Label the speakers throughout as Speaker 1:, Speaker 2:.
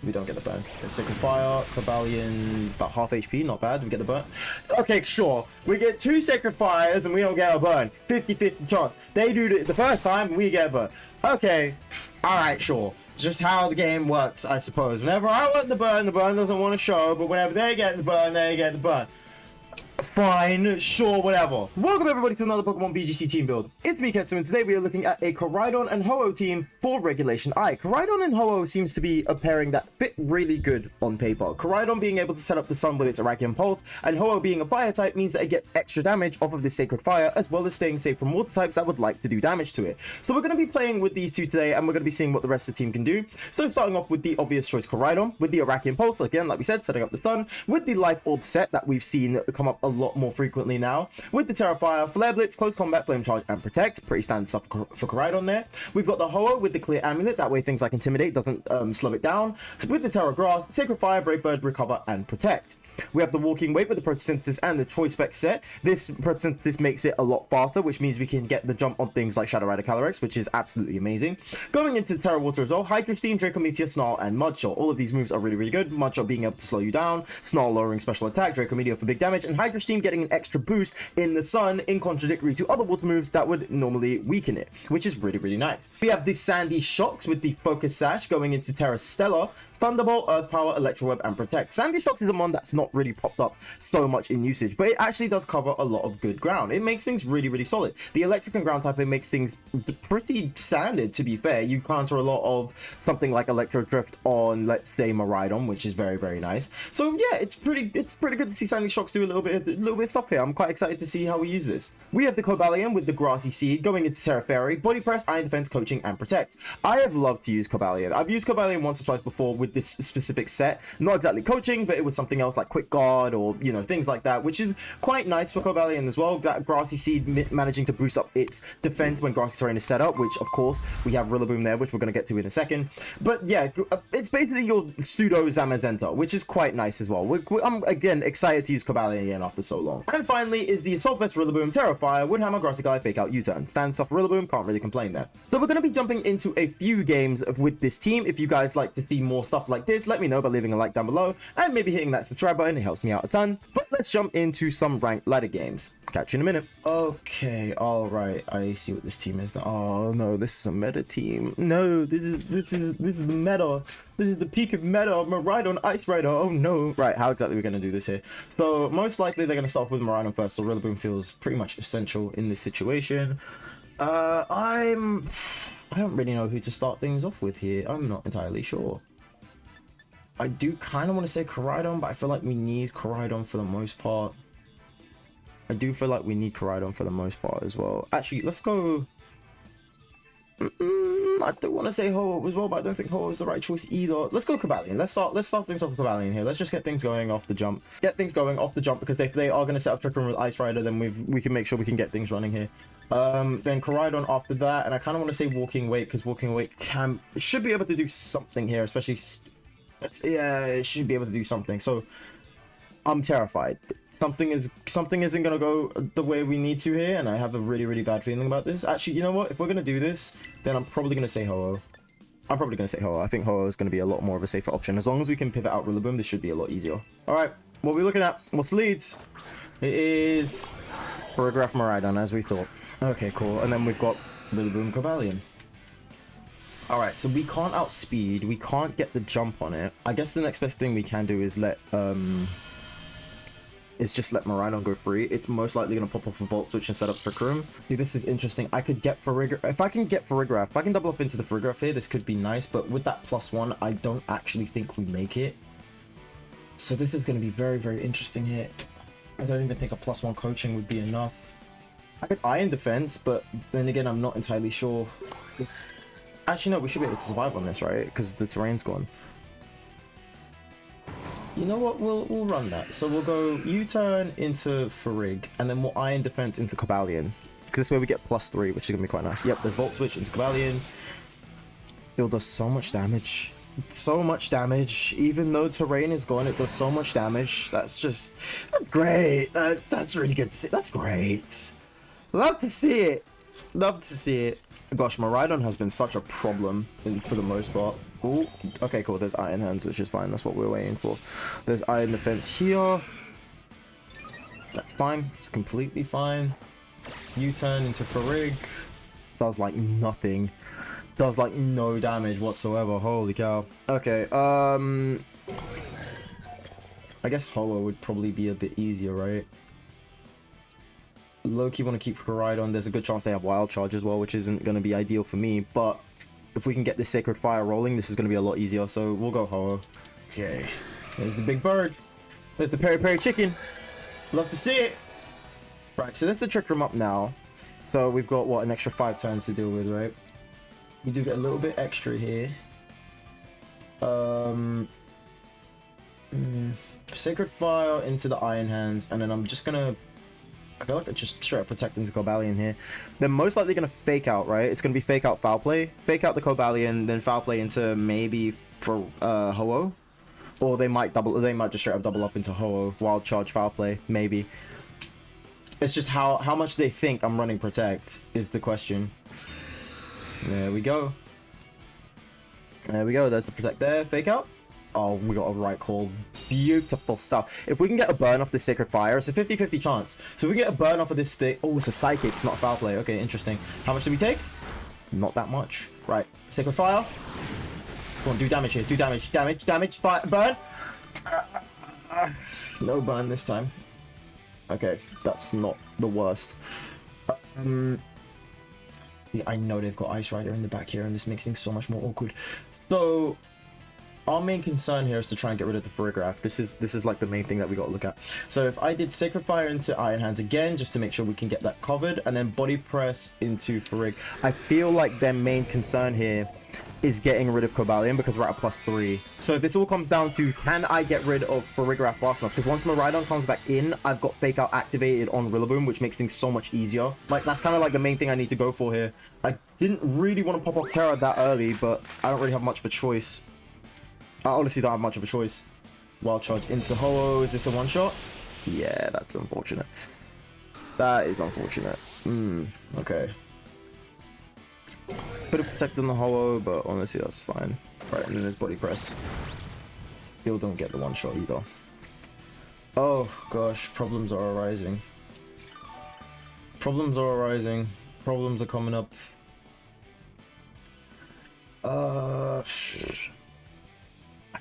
Speaker 1: We don't get the burn. It's Sacred Fire, Cobalion, about half HP, not bad. We get the burn. Okay, sure. We get 2 Sacred Fires and we don't get a burn. 50-50 chance. They do it the first time, we get a burn. Okay. Alright, sure. Just how the game works, I suppose. Whenever I want the burn doesn't want to show, but whenever they get the burn, they get the burn. Fine, sure, whatever. Welcome everybody to another Pokemon VGC team build. It's me, Ketsu, and today we are looking at a Koraidon and Ho-Oh team for Regulation I. Koraidon and Ho-Oh seems to be a pairing that fit really good on paper. Koraidon being able to set up the sun with its Arachian Pulse, and Ho-Oh being a fire type means that it gets extra damage off of this Sacred Fire, as well as staying safe from water types that would like to do damage to it. So we're going to be playing with these two today, and we're going to be seeing what the rest of the team can do. So starting off with the obvious choice Koraidon, with the Arachian Pulse, again, like we said, setting up the sun, with the Life Orb set that we've seen come up a lot more frequently now, with the Terrafire, Flare Blitz, Close Combat, Flame Charge, and Protect. Pretty standard stuff for Koraidon there. We've got the Ho-Oh with the Clear Amulet, that way things like Intimidate doesn't slow it down. With the Terra Grass, Sacred Fire, Brave Bird, Recover, and Protect. We have the Walking Weight with the Photosynthesis and the Choice Spec set. This Photosynthesis makes it a lot faster, which means we can get the jump on things like Shadow Rider Calyrex, which is absolutely amazing. Going into the Terra Water as well, Hydro Steam, Draco Meteor, Snarl, and Mudshot. All of these moves are really, really good. Mudshot being able to slow you down, Snarl lowering special attack, Draco Meteor for big damage, and Hydro Steam getting an extra boost in the sun, in contradictory to other water moves that would normally weaken it, which is really, really nice. We have the Sandy Shocks with the Focus Sash going into Terra Stellar, Thunderbolt, Earth Power, Electro Web, and Protect. Sandy Shocks is a mon that's not really popped up so much in usage, but it actually does cover a lot of good ground. It makes things really, really solid. The electric and ground typing makes things pretty standard, to be fair. You counter a lot of something like Electro Drift on, let's say, Koraidon, which is very, very nice. So yeah, it's pretty good to see Sandy Shocks do a little bit of stuff here. I'm quite excited to see how we use this. We have the Cobalion with the Grassy Seed going into Terra Fairy, Body Press, Iron Defense, Coaching, and Protect. I have loved to use Cobalion. I've used Cobalion once or twice before with this specific set, not exactly coaching, but it was something else like Quick Guard or, you know, things like that, which is quite nice for Cobalion as well. That Grassy Seed managing to boost up its defense when Grassy Terrain is set up, which of course we have Rillaboom there, which we're going to get to in a second. But yeah, it's basically your pseudo Zamazenta, which is quite nice as well. I'm again excited to use Cobalion again after so long. And finally is the Assault Vest, Rillaboom, Terrafire, Woodhammer, Grassy Guy, Fake Out, U-Turn. Standard stuff for Rillaboom, can't really complain there. So we're going to be jumping into a few games with this team. If you guys like to see more stuff like this, let me know by leaving a like down below and maybe hitting that subscribe button. It helps me out a ton. But let's jump into some ranked ladder games. Catch you in a minute. Okay, all right, I see what this team is now. Oh no, this is a meta team. No, this is the meta. This is the peak of meta. Koraidon, Ice Rider. Oh no. Right, how exactly are we going to do this here? So most likely they're going to start with Koraidon first, so Rillaboom feels pretty much essential in this situation. I don't really know who to start things off with here. I'm not entirely sure. I do kind of want to say Koraidon, but I feel like we need Koraidon for the most part. I do feel like we need Koraidon for the most part as well. Actually, let's go... I don't want to say Ho-Oh as well, but I don't think Ho-Oh is the right choice either. Let's go Cobalion. Let's start things off with Cobalion here. Let's just get things going off the jump. Because if they are going to set up Trick Room with Ice Rider, then we can make sure we can get things running here. Then Koraidon after that, and I kind of want to say Walking Weight, because Walking Weight should be able to do something here, especially... Yeah, it should be able to do something. So I'm terrified. Something isn't gonna go the way we need to here, and I have a really, really bad feeling about this. Actually, you know what? If we're gonna do this, then I'm probably gonna say Ho-Oh. I think Ho-Oh is gonna be a lot more of a safer option. As long as we can pivot out Rillaboom, this should be a lot easier. All right, what are we looking at? What's the leads? It is Choreograph Koraidon, as we thought. Okay, cool. And then we've got Rillaboom Cobalion. Alright, so we can't outspeed, we can't get the jump on it. I guess the next best thing we can do is just let Koraidon go free. It's most likely going to pop off a Volt Switch and set up Trick Room. See, this is interesting. I could get Farigiraf. If I can get Farigiraf, if I can double up into the Farigiraf here, this could be nice. But with that +1, I don't actually think we make it. So this is going to be very, very interesting here. I don't even think a +1 coaching would be enough. I could Iron Defense, but then again, I'm not entirely sure. Actually, no, we should be able to survive on this, right? Because the terrain's gone. You know what? We'll run that. So we'll go U-turn into Farig, and then we'll Iron Defense into Cobalion. Because this way we get +3, which is going to be quite nice. Yep, there's Volt Switch into Cobalion. Still does so much damage. So much damage. Even though terrain is gone, it does so much damage. That's great. That's really good. That's great. Love to see it. Love to see it. Gosh, Koraidon has been such a problem for the most part. Ooh, okay, cool. There's Iron Hands, which is fine. That's what we're waiting for. There's Iron Defense here. That's fine. It's completely fine. U-turn into Farig. Does like nothing. Does like no damage whatsoever. Holy cow. Okay, I guess Ho-Oh would probably be a bit easier, right? Low-key want to keep Koraidon. There's a good chance they have Wild Charge as well, which isn't going to be ideal for me, but if we can get this Sacred Fire rolling, this is going to be a lot easier, so we'll go Ho-Oh. Okay, there's the big bird. There's the Peri Peri chicken. Love to see it. Right, so that's the Trick Room up now. So we've got, what, an extra 5 turns to deal with, right? We do get a little bit extra here. Sacred Fire into the Iron Hands, and then I'm just gonna... I feel like I just straight up protect into Cobalion here. They're most likely gonna fake out, right? It's gonna be fake out Foul Play. Fake out the Cobalion, then Foul Play into maybe for Ho-Oh. Or they might just straight up double up into Ho-Oh, Wild Charge, Foul Play, maybe. It's just how much they think I'm running Protect is the question. There we go. There we go. There's the Protect there. Fake out. Oh, we got a right call. Beautiful stuff. If we can get a burn off this Sacred Fire, it's a 50-50 chance. So we get a burn off of this stick. Oh, it's a Psychic. It's not a Foul Play. Okay, interesting. How much do we take? Not that much. Right. Sacred Fire. Come on, do damage here. Do damage. Damage. Fire. Burn. No burn this time. Okay, that's not the worst. Yeah, I know they've got Ice Rider in the back here, and this makes things so much more awkward. So, our main concern here is to try and get rid of the Farigiraf. This is like the main thing that we got to look at. So if I did Sacred Fire into Iron Hands again, just to make sure we can get that covered, and then Body Press into Farig, I feel like their main concern here is getting rid of Cobalion because we're at a +3. So this all comes down to, can I get rid of Farigiraf fast enough? Because once Koraidon comes back in, I've got Fake Out activated on Rillaboom, which makes things so much easier. Like, that's kind of like the main thing I need to go for here. I didn't really want to pop off Terra that early, but I don't really have much of a choice. I honestly don't have much of a choice. Wild Charge into Ho-Oh. Is this a one-shot? Yeah, that's unfortunate. That is unfortunate. Okay. Bit of Protect on the Ho-Oh, but honestly, that's fine. Right, and then there's Body Press. Still don't get the one-shot either. Oh, gosh. Problems are arising. Problems are arising. Problems are coming up. I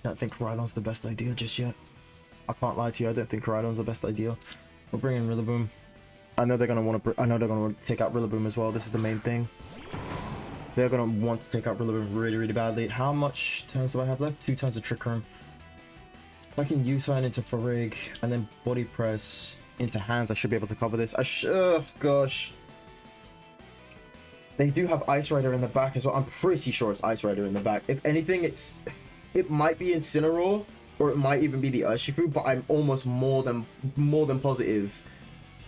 Speaker 1: don't think Koraidon's the best idea just yet. I can't lie to you. I don't think Koraidon's the best idea. We'll bring in Rillaboom. I know they're gonna want to. I know they're gonna want to take out Rillaboom as well. This is the main thing. They're gonna want to take out Rillaboom really, really badly. How much turns do I have left? 2 turns of Trick Room. If I can U-turn into Farig and then Body Press into Hands, I should be able to cover this. Oh gosh. They do have Ice Rider in the back as well. I'm pretty sure it's Ice Rider in the back. If anything, it might be Incineroar, or it might even be the Urshifu, but I'm almost more than positive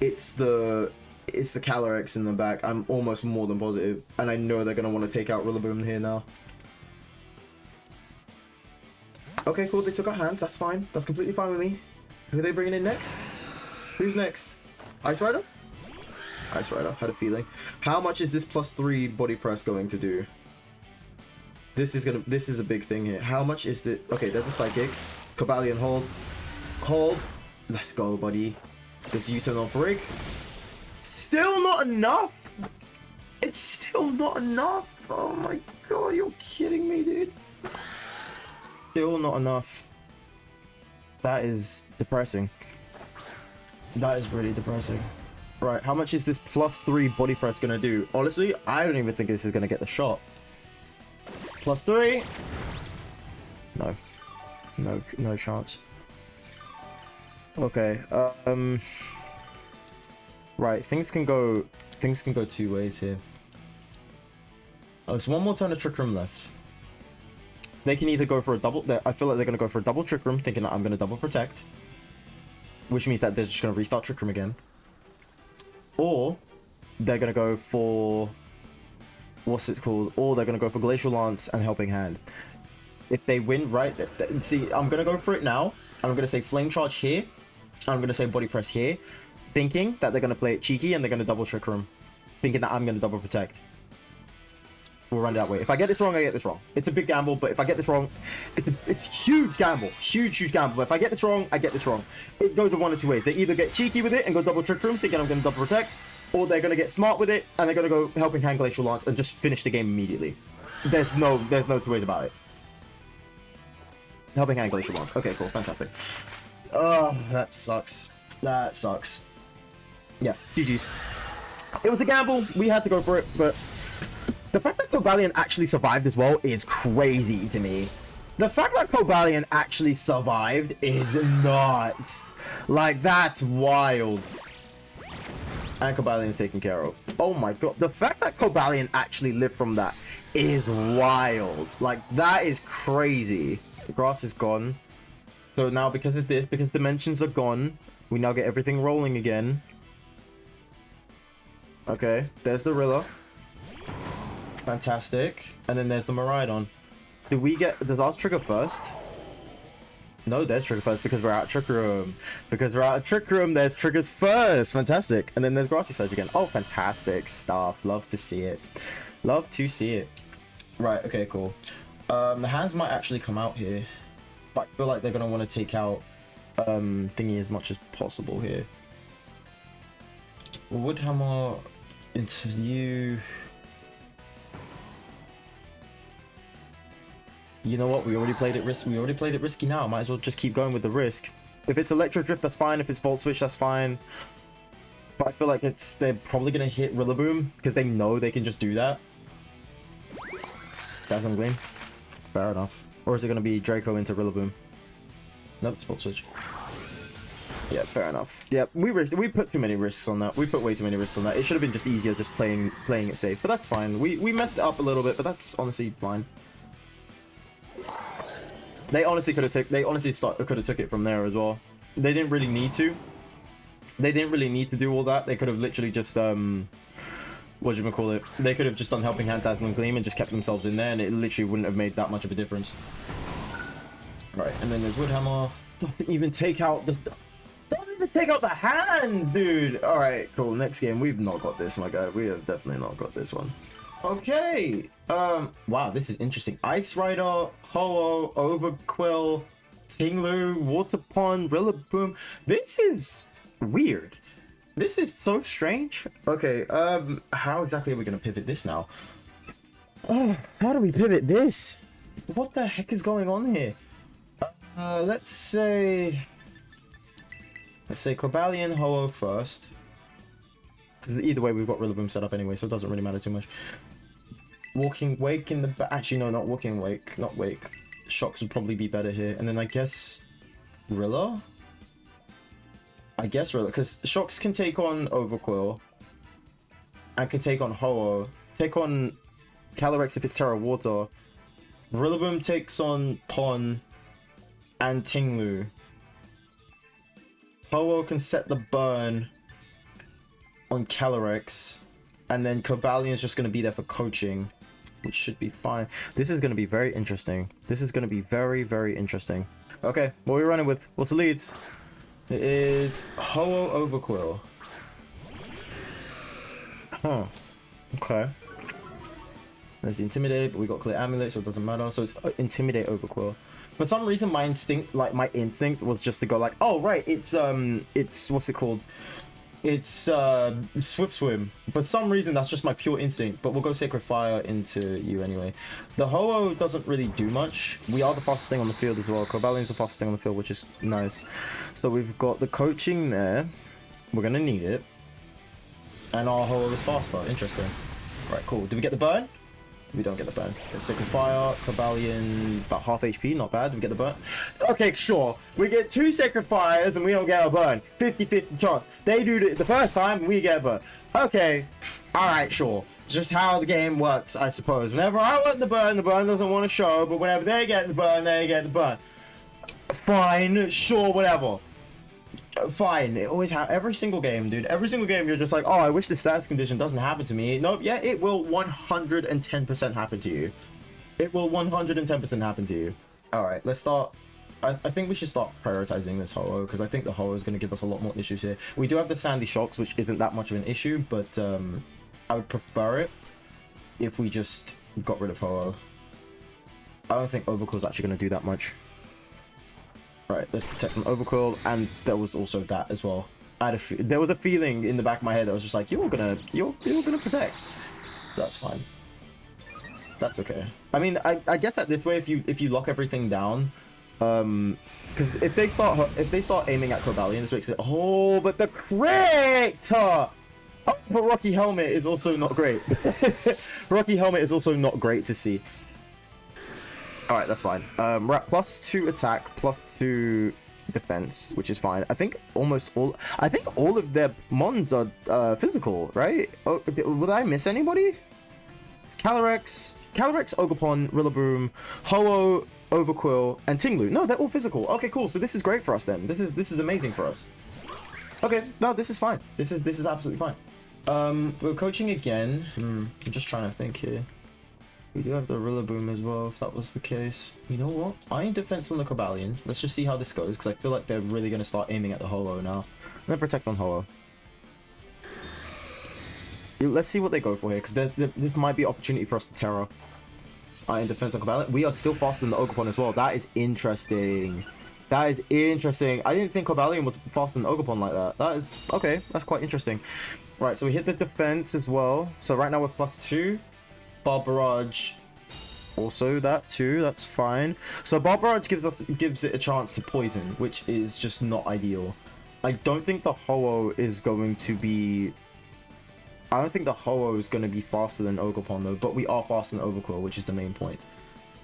Speaker 1: it's the Calyrex in the back. I'm almost more than positive, and I know they're gonna want to take out Rillaboom here now. Okay, cool. They took our Hands. That's fine. That's completely fine with me. Who are they bringing in next? Who's next? Ice Rider? Ice Rider. Had a feeling. How much is this +3 Body Press going to do? This is a big thing here. How much is it? Okay, there's a Psychic. Cobalion, hold. Hold. Let's go, buddy. There's U-turn on Farig. Still not enough. It's still not enough. Oh my god, you're kidding me, dude. Still not enough. That is depressing. That is really depressing. Right, how much is this +3 Body Press gonna do? Honestly, I don't even think this is gonna get the shot. +3. No chance. Okay, right, things can go 2 ways here. Oh, there's one more turn of Trick Room left. They can either go for a double. I feel like they're gonna go for a double Trick Room, thinking that I'm gonna double Protect, which means that they're just gonna restart Trick Room again. Or they're gonna go for what's it called? Or they're gonna go for Glacial Lance and Helping Hand. If they win, right? See, I'm gonna go for it now. I'm gonna say Flame Charge here. I'm gonna say Body Press here, thinking that they're gonna play it cheeky and they're gonna double Trick Room, thinking that I'm gonna double Protect. We'll run it that way. If I get this wrong, I get this wrong. It's a big gamble, but if I get this wrong, it's huge gamble. Huge gamble. But if I get this wrong, I get this wrong. It goes in one of two ways. They either get cheeky with it and go double trick room, thinking I'm going to double protect, or they're going to get smart with it and they're going to go Helping Hand Glacial Lance and just finish the game immediately. There's no two ways about it. Helping Hand Glacial Lance. Okay, cool. Fantastic. Oh, that sucks. That sucks. Yeah, GG's. It was a gamble. We had to go for it, but the fact that Cobalion actually survived as well is crazy to me. The fact that Cobalion actually survived is nuts. Like, that's wild. And Cobalion's taken care of. Oh my god. The fact that Cobalion actually lived from that is wild. Like, that is crazy. The grass is gone. So now because of this, because dimensions are gone, we now get everything rolling again. Okay, there's the Rilla. Fantastic. And then there's the Koraidon. Does ours trigger first? No, there's trigger first because we're out of Trick Room. Because we're out of Trick Room, there's triggers first. Fantastic. And then there's Grassy Surge again. Oh, fantastic stuff. Love to see it. Love to see it. Right, okay, cool. The hands might actually come out here. But I feel like they're going to want to take out Thingy as much as possible here. Woodhammer into you. You know what? We already played it risky. We already played it risky now. Might as well just keep going with the risk. If it's Electro Drift, that's fine. If it's Volt Switch, that's fine. But I feel like they're probably gonna hit Rillaboom because they know they can just do that. Dazzling Gleam. Fair enough. Or is it gonna be Draco into Rillaboom? Nope, it's Volt Switch. Yeah, fair enough. Yeah, we put too many risks on that. We put way too many risks on that. It should have been just easier just playing it safe. But that's fine. We messed it up a little bit, but that's honestly fine. They honestly could have took it from there as well. They didn't really need to. They didn't really need to do all that. They could have literally just whatchamacallit. They could have just done Helping Hand, Dazzling Gleam and just kept themselves in there, and it literally wouldn't have made that much of a difference. Right, and then there's Woodhammer. Doesn't even take out the hands, dude. All right, cool. Next game, we've not got this, my guy. We have definitely not got this one. Okay. Wow, this is interesting. Ice Rider, Ho-Oh, Overquill, Tinglu, Water Pond, Rillaboom. This is weird. This is so strange. Okay, how exactly are we gonna pivot this now? Oh, how do we pivot this? What the heck is going on here? Let's say Cobalion, Ho-Oh first. Because either way, we've got Rillaboom set up anyway, so it doesn't really matter too much. Walking Wake in the back. Actually, no, not Walking Wake. Not Wake. Shocks would probably be better here. And then I guess Rilla? I guess Rilla. Because Shocks can take on Overquill. And can take on Ho-Oh. Take on Calyrex if it's Terra Water. Rillaboom takes on Pon and Tinglu. Ho-Oh can set the burn on Calyrex. And then Cobalion's just going to be there for coaching, which should be fine. This is going to be very interesting. This is going to be very, very interesting. Okay, what are we running with? What's the leads? It is Ho-Oh Overquill. Huh. Okay. There's the Intimidate, but we got Clear Amulet, so it doesn't matter. So it's Intimidate Overquill. For some reason, my instinct was just to go like, oh, right, it's what's it called? It's Swift Swim. For some reason, that's just my pure instinct, but we'll go Sacred Fire into you anyway. The Ho-Oh doesn't really do much. We are the fastest thing on the field as well. Cobalion's the fastest thing on the field, which is nice. So we've got the coaching there. We're going to need it. And our Ho-Oh is faster. Interesting. Right, cool. Did we get the burn? We don't get the burn. Get Sacred Fire, Cobalion, about half HP, not bad. We get the burn. Okay, sure. We get 2 Sacred Fires and we don't get a burn. 50-50 chance. They do it the first time and we get a burn. Okay. Alright, sure. Just how the game works, I suppose. Whenever I want the burn doesn't want to show, but whenever they get the burn, they get the burn. Fine, sure, whatever. Fine, it always happens. Every single game, dude. Every single game, you're just like, oh, I wish this status condition doesn't happen to me. Nope, yeah, it will 110% happen to you. It will 110% happen to you. Alright, let's start. I think we should start prioritizing this Ho-Oh, because I think the Ho-Oh is going to give us a lot more issues here. We do have the Sandy Shocks, which isn't that much of an issue, but I would prefer it if we just got rid of Ho-Oh. I don't think Overquill's actually going to do that much. Right, let's protect from Overquill, and there was also that as well. There was a feeling in the back of my head that was just like, you're gonna protect. That's fine. That's okay. I mean, I guess that this way, if you lock everything down, because if they start aiming at Cobalion, this makes it. Oh, but the crit! Oh, but Rocky Helmet is also not great. Rocky Helmet is also not great to see. All right, that's fine. We're at +2 attack, +2 defense, which is fine. I think all of their mons are physical, right? Oh, would I miss anybody? It's Calyrex, Ogerpon, Rillaboom, Ho-Oh, Overquill, and Tinglu. No, they're all physical. Okay, cool. So this is great for us then. This is amazing for us. Okay, no, this is fine. This is absolutely fine. We're coaching again. I'm just trying to think here. We do have the Rillaboom as well, if that was the case. You know what? Iron Defense on the Cobalion. Let's just see how this goes, because I feel like they're really going to start aiming at the Ho-Oh now. And then Protect on Ho-Oh. Let's see what they go for here, because this might be an opportunity for us to Terra. Iron Defense on Cobalion. We are still faster than the Ogerpon as well. That is interesting. That is interesting. I didn't think Cobalion was faster than Ogerpon like that. That is... okay, that's quite interesting. Right, so we hit the defense as well. So right now we're +2. Barbarage, also that too, that's fine. So Barbarage gives it a chance to poison, which is just not ideal. I don't think the Ho-Oh is going to be... I don't think the Ho-Oh is going to be faster than Ogerpon though, but we are faster than Overquill, which is the main point.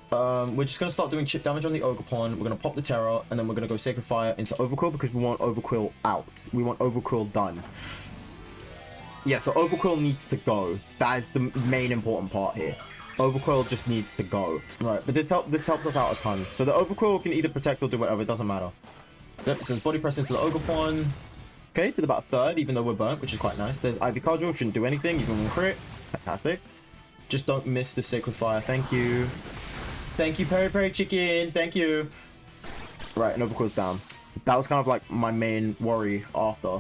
Speaker 1: We're just going to start doing chip damage on the Ogerpon. We're going to pop the Terra, and then we're going to go Sacred Fire into Overquill because we want Overquill out. We want Overquill done. Yeah, so Overquill needs to go. That is the main important part here. Overquill just needs to go. Right, but this helped us out a ton. So the Overquill can either protect or do whatever, it doesn't matter. Yep, so it's Body Press into the Ogerpon. Okay, did about a third, even though we're burnt, which is quite nice. There's Ivy Cudgel, shouldn't do anything, even one crit. Fantastic. Just don't miss the Sacred Fire, thank you. Thank you, Peri Peri Chicken, thank you. Right, and Overquill's down. That was kind of like my main worry after.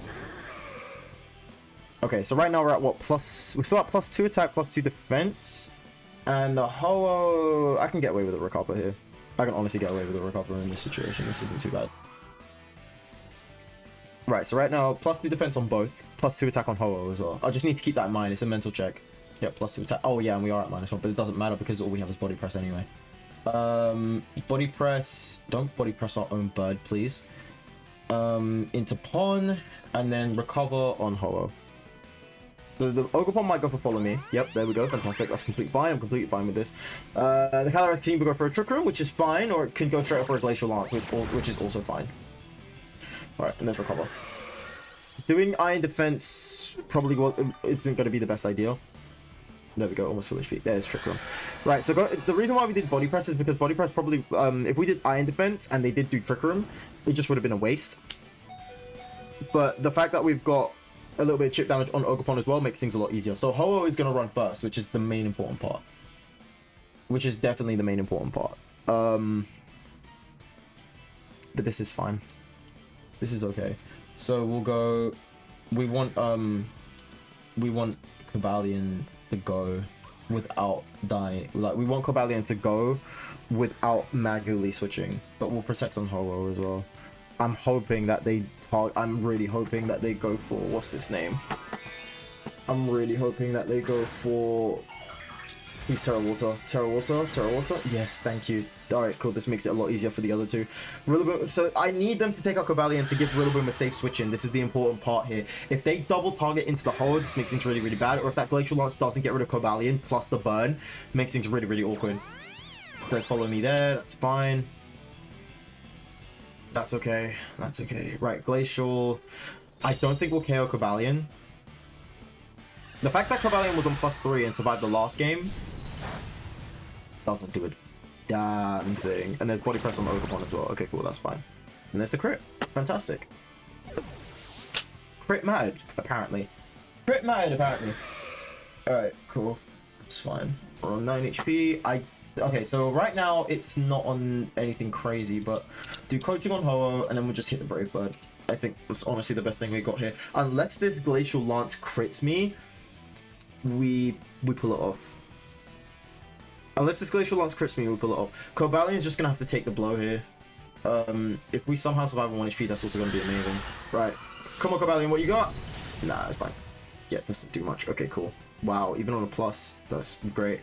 Speaker 1: Okay, so right now we're at what, we're still at +2 attack, +2 defense. And the Ho-Oh, I can get away with a Recover here. I can honestly get away with a Recover in this situation. This isn't too bad. Right, so right now, +2 defense on both, +2 attack on Ho-Oh as well. I just need to keep that in mind, it's a mental check. Yep, +2 attack. Oh yeah, and we are at -1, but it doesn't matter because all we have is Body Press anyway. Body Press, don't Body Press our own bird, please. Into Pon, and then Recover on Ho-Oh. So the Ogerpon might go for Follow Me. Yep, there we go. Fantastic. That's completely fine. I'm completely fine with this. The Calyrex team will go for a Trick Room, which is fine, or it can go straight up for a Glacial Lance, which is also fine. Alright, and let's Recover. Doing Iron Defense probably isn't going to be the best idea. There we go, almost full HP. There's Trick Room. Right, so the reason why we did Body Press is because Body Press probably, if we did Iron Defense and they did do Trick Room, it just would have been a waste. But the fact that we've got a little bit of chip damage on Ogerpon as well makes things a lot easier. So Ho-Oh is going to run first, which is the main important part. Which is definitely the main important part. But this is fine. This is okay. So we'll go... We want Cobalion to go without dying. Like, we want Cobalion to go without manually switching. But we'll protect on Ho-Oh as well. I'm hoping that I'm really hoping that they go for... What's this name? I'm really hoping that they go for... Please, Terra Water. Terra Water? Terra Water? Yes, thank you. Alright, cool. This makes it a lot easier for the other two. Rillaboom... So, I need them to take out Cobalion to give Rillaboom a safe switch in. This is the important part here. If they double target into the Ho-Oh, this makes things really, really bad. Or if that Glacial Lance doesn't get rid of Cobalion, plus the burn, makes things really, really awkward. Let's follow me there. That's fine. That's okay. That's okay. Right, Glacial. I don't think we'll KO Cobalion. The fact that Cobalion was on +3 and survived the last game doesn't do a damn thing. And there's Body Press on Ogerpon as well. Okay, cool. That's fine. And there's the crit. Fantastic. Crit mattered, apparently. Crit mattered, apparently. Alright, cool. That's fine. We're on 9 HP. Okay, so right now it's not on anything crazy, but do coaching on Ho-Oh and then we'll just hit the Brave Bird. I think that's honestly the best thing we got here. Unless this Glacial Lance crits me, we pull it off. Unless this Glacial Lance crits me, we'll pull it off. Cobalion's just gonna have to take the blow here. If we somehow survive on 1 HP, that's also gonna be amazing. Right. Come on, Cobalion, what you got? Nah, that's fine. Yeah, doesn't do much. Okay, cool. Wow, even on a plus, that's great.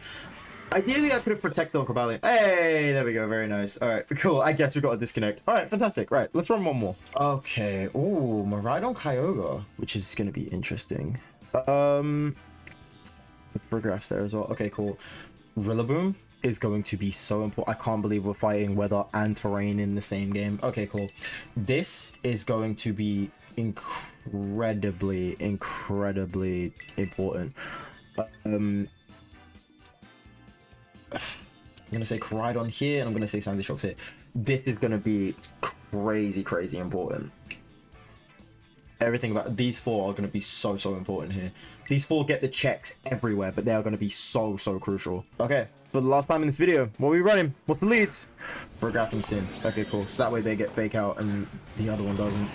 Speaker 1: Ideally, I could have protected on Cobalion. Hey, there we go. Very nice. All right, cool. I guess we got a disconnect. All right, fantastic. Right, let's run one more. Okay. Oh, Koraidon Kyogre, which is going to be interesting. The Friggraph's there as well. Okay, cool. Rillaboom is going to be so important. I can't believe we're fighting weather and terrain in the same game. Okay, cool. This is going to be incredibly important. I'm gonna say Koraidon here, and I'm gonna say Sandy Shocks here. This is gonna be crazy important. Everything about these four are gonna be so important here. These four get the checks everywhere, but they are gonna be so crucial. Okay, for the last time in this video, what are we running? What's the leads? Friggrath and Sin. Okay, cool. So that way they get fake out and the other one doesn't.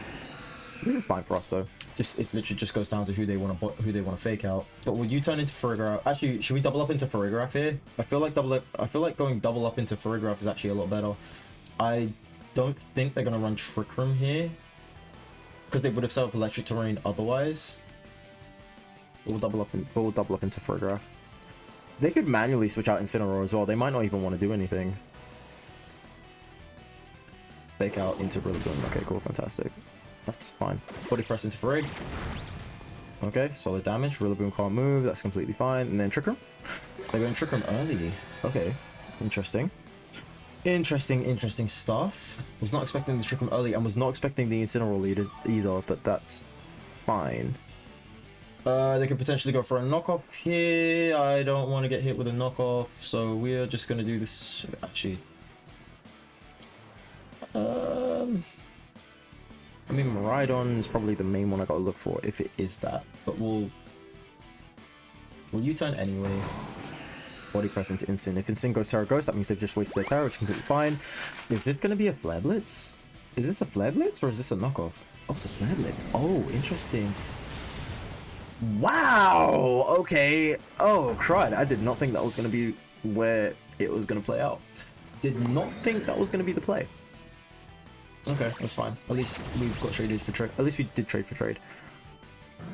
Speaker 1: This is fine for us though. It literally just goes down to who they want to fake out. But would you turn into Farigiraf? Actually, should we double up into Farigiraf here? I feel like going double up into Farigiraf is actually a lot better. I don't think they're gonna run Trick Room here because they would have set up Electric Terrain otherwise. We'll double up into Farigiraf. They could manually switch out Incineroar as well. They might not even want to do anything. Fake out into Rillaboom. Okay, cool, fantastic. That's fine. Body press into Farig. Okay, solid damage. Rillaboom can't move. That's completely fine. And then Trick Room. They're going Trick Room early. Okay, interesting. Interesting stuff. Was not expecting the Trick Room early and was not expecting the Incineroar leaders either, but that's fine. They could potentially go for a knockoff here. I don't want to get hit with a knockoff, so we're just going to do this. Actually, I mean, Koraidon is probably the main one I gotta look for if it is that. But we'll U-turn anyway. Body press into Instant. If Instant goes Terra Ghost, that means they've just wasted their Terra, which is completely fine. Is this gonna be a Flare Blitz? Is this a Flare Blitz or is this a knockoff? Oh, it's a Flare Blitz. Oh, interesting. Wow. Okay. Oh, crud. I did not think that was gonna be where it was gonna play out. Did not think that was gonna be the play. Okay, that's fine. At least we've got traded for trade. At least we did trade for trade.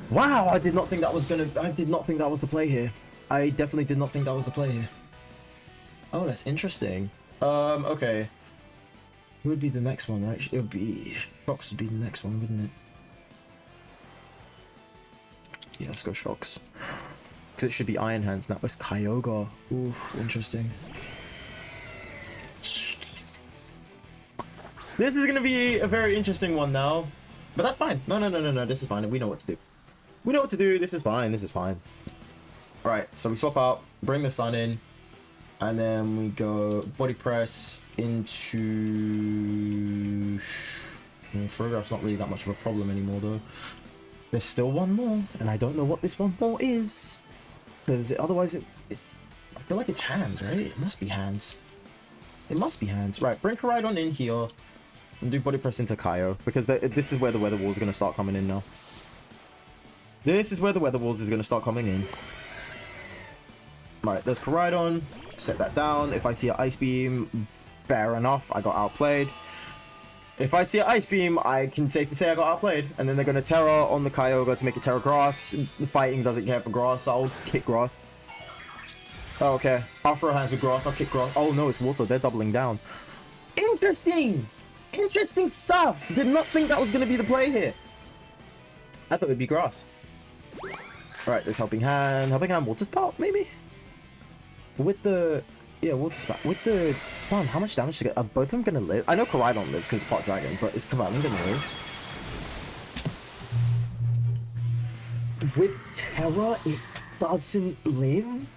Speaker 1: Wow, I did not think that was gonna. I did not think that was the play here. I definitely did not think that was the play here. Oh, that's interesting. Okay. Who would be the next one, right? It would be Shocks would be the next one, wouldn't it? Yeah, let's go Shocks. Because it should be Iron Hands now. It's Kyogre. Ooh, interesting. This is gonna be a very interesting one now, but that's fine. No, this is fine. We know what to do. We know what to do. This is fine. This is fine. All right, so we swap out, bring the Sun in, and then we go Body Press into. Farigiraf's not really that much of a problem anymore, though. There's still one more, and I don't know what this one more is, because otherwise I feel like it's hands, right? It must be hands. It must be hands. Right, bring Koraidon in here. And do Body Press into Kaio, because this is where the Weather Walls are going to start coming in now. This is where the Weather Walls is going to start coming in. Right, there's Koraidon. Set that down. If I see an Ice Beam, fair enough. I got outplayed. If I see an Ice Beam, I can safely say I got outplayed. And then they're going to Terra on the Kyogre to make it Terra Grass. The fighting doesn't care for Grass, so I'll kick Grass. Oh, okay. I'll throw hands with Grass. I'll kick Grass. Oh no, it's Water. They're doubling down. Interesting! Interesting stuff! Did not think that was going to be the play here. I thought it would be Grass. Alright, there's Helping Hand. Helping Hand, Water Spout, maybe? With the... Yeah, Water Spout. With the... Damn, how much damage to get? Are both of them going to live? I know Koraidon lives because it's Pot Dragon, but is Cavalion going to live? With Terra, it doesn't live?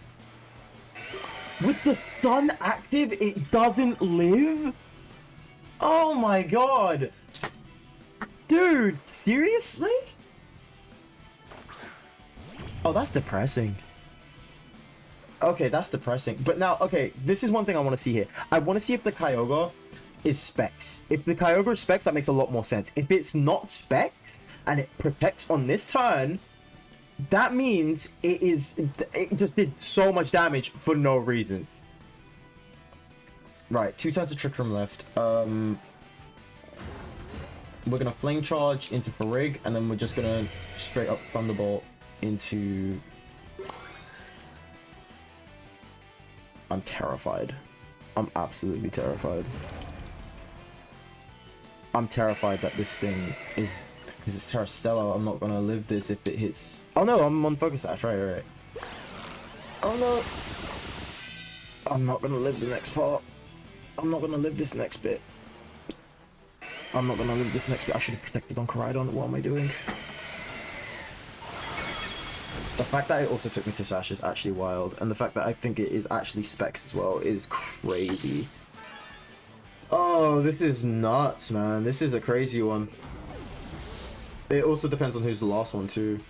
Speaker 1: With the Sun active, it doesn't live? Oh my god! Dude, seriously? Oh, that's depressing. Okay, that's depressing. But now, okay, this is one thing I want to see here. I want to see if the Kyogre is Specs. If the Kyogre is Specs, that makes a lot more sense. If it's not Specs, and it protects on this turn, that means it just did so much damage for no reason. Right, 2 turns of Trick Room left. We're gonna Flame Charge into Farig, and then we're just gonna straight up Thunderbolt into... I'm terrified. I'm absolutely terrified. I'm terrified that this thing is... Because it's Terra Stella, I'm not gonna live this if it hits... Oh no, I'm on Focus Sash, right. Oh no! I'm not gonna live the next part. I'm not gonna live this next bit. I'm not gonna live this next bit. I should have protected on Koraidon. What am I doing? The fact that it also took me to Sash is actually wild. And the fact that I think it is actually Specs as well is crazy. Oh, this is nuts, man. This is a crazy one. It also depends on who's the last one, too.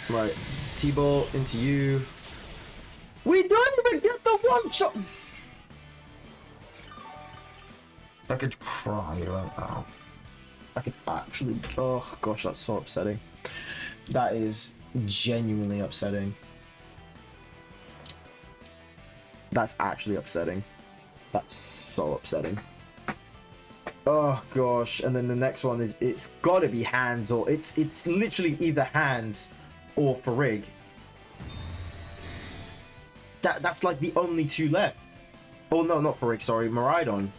Speaker 1: Right. T-Bolt into you. We don't even get the one shot! I could cry right now. I could actually... Oh, gosh, that's so upsetting. That is genuinely upsetting. That's actually upsetting. That's so upsetting. Oh, gosh. And then the next one is... It's gotta be Hands or... It's literally either Hands or Farig. That's like the only 2 left. Oh, no, not Farig, sorry. Miraidon.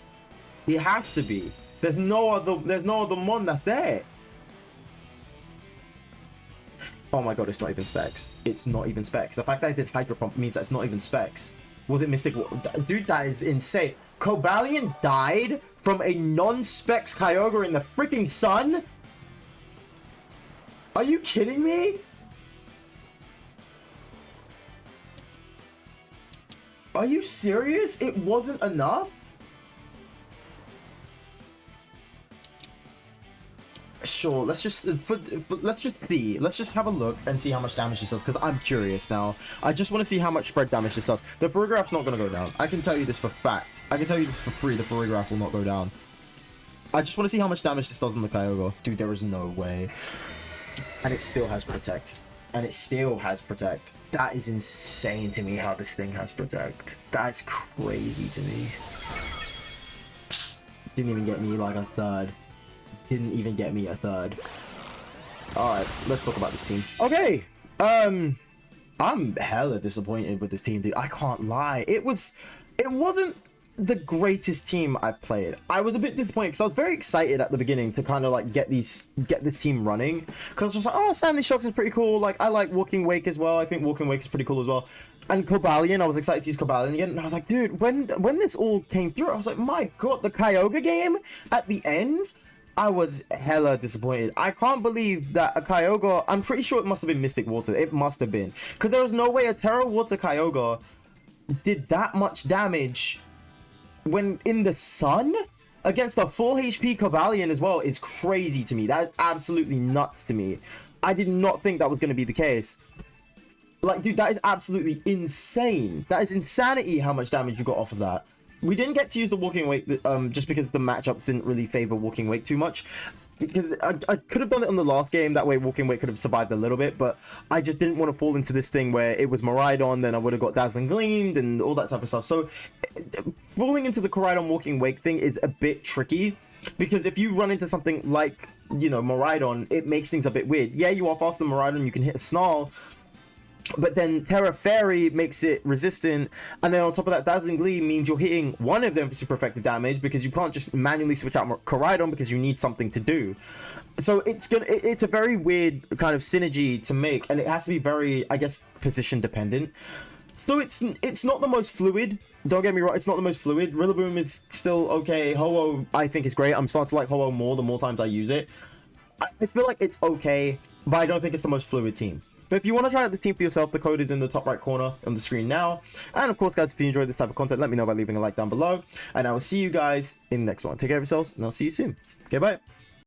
Speaker 1: It has to be. There's no other one that's there. Oh my god, it's not even Specs. It's not even Specs. The fact that I did Hydro Pump means that's not even Specs. Was it Mystic? Dude, that is insane. Cobalion died from a non-Specs Kyogre in the freaking sun? Are you kidding me? Are you serious? It wasn't enough? Sure, let's just see. Let's just have a look and see how much damage this does, because I'm curious now. I just want to see how much spread damage this does. The Paragraph's not going to go down. I can tell you this for fact. I can tell you this for free. The Paragraph will not go down. I just want to see how much damage this does on the Kyogre. Dude, there is no way. And it still has Protect. And it still has Protect. That is insane to me how this thing has Protect. That's crazy to me. Didn't even get me like a third. Didn't even get me a third. Alright, let's talk about this team. Okay. I'm hella disappointed with this team, dude. I can't lie. It wasn't the greatest team I've played. I was a bit disappointed because I was very excited at the beginning to kind of like get this team running. Because I was just like, oh, Sandy Shocks is pretty cool. Like, I like Walking Wake as well. I think Walking Wake is pretty cool as well. And Cobalion, I was excited to use Cobalion again. And I was like, dude, when this all came through, I was like, my god, the Kyogre game at the end, I was hella disappointed. I can't believe that a Kyogre, I'm pretty sure it must have been Mystic Water. It must have been. Because there was no way a Terra Water Kyogre did that much damage when in the sun against a full HP Cobalion as well. Is crazy to me. That is absolutely nuts to me. I did not think that was going to be the case. Like, dude, that is absolutely insane. That is insanity how much damage you got off of that. We didn't get to use the Walking Wake just because the matchups didn't really favor Walking Wake too much. Because I could have done it on the last game. That way Walking Wake could have survived a little bit. But I just didn't want to fall into this thing where it was Miraidon. Then I would have got Dazzling Gleamed and all that type of stuff. So falling into the Koraidon Walking Wake thing is a bit tricky. Because if you run into something like, you know, Miraidon, it makes things a bit weird. Yeah, you are faster than Miraidon. You can hit a Snarl. But then Terra Fairy makes it resistant, and then on top of that, Dazzling Gleam means you're hitting one of them for super effective damage because you can't just manually switch out Koraidon because you need something to do. So it's a very weird kind of synergy to make, and it has to be very, I guess, position dependent. So it's not the most fluid. Don't get me wrong, it's not the most fluid. Rillaboom is still okay. Ho-Oh, I think is great. I'm starting to like Ho-Oh more the more times I use it. I feel like it's okay, but I don't think it's the most fluid team. But if you want to try out the team for yourself, the code is in the top right corner on the screen now. And of course, guys, if you enjoyed this type of content, let me know by leaving a like down below. And I will see you guys in the next one. Take care of yourselves, and I'll see you soon. Okay, bye.